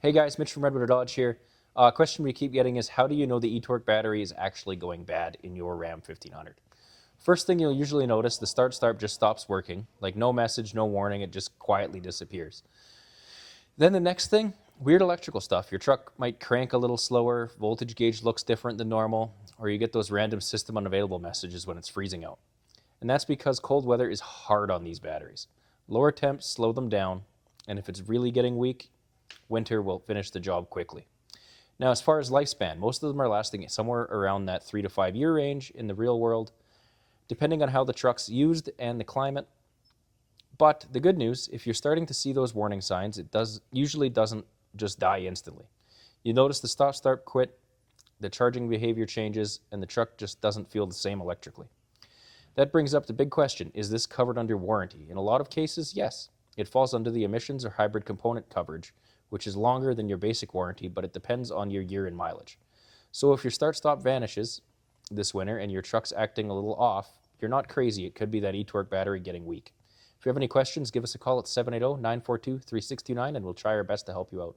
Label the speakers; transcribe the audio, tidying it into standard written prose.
Speaker 1: Hey guys, Mitch from Redwater Dodge here. Question we keep getting is how do you know the eTorque battery is actually going bad in your Ram 1500? First thing you'll usually notice, the start just stops working. Like no message, no warning, it just quietly disappears. Then the next thing, weird electrical stuff. Your truck might crank a little slower, voltage gauge looks different than normal, or you get those random system unavailable messages when it's freezing out. And that's because cold weather is hard on these batteries. Lower temps slow them down, and if it's really getting weak, winter will finish the job quickly. Now, as far as lifespan, most of them are lasting somewhere around that 3 to 5 year range in the real world, depending on how the truck's used and the climate. But the good news, if you're starting to see those warning signs, it usually doesn't just die instantly. You notice the stop, start, quit, the charging behavior changes, and the truck just doesn't feel the same electrically. That brings up the big question, is this covered under warranty? In a lot of cases, yes. It falls under the emissions or hybrid component coverage, which is longer than your basic warranty, but it depends on your year and mileage. So if your start-stop vanishes this winter and your truck's acting a little off, you're not crazy. It could be that eTorque battery getting weak. If you have any questions, give us a call at 780-942-3629 and we'll try our best to help you out.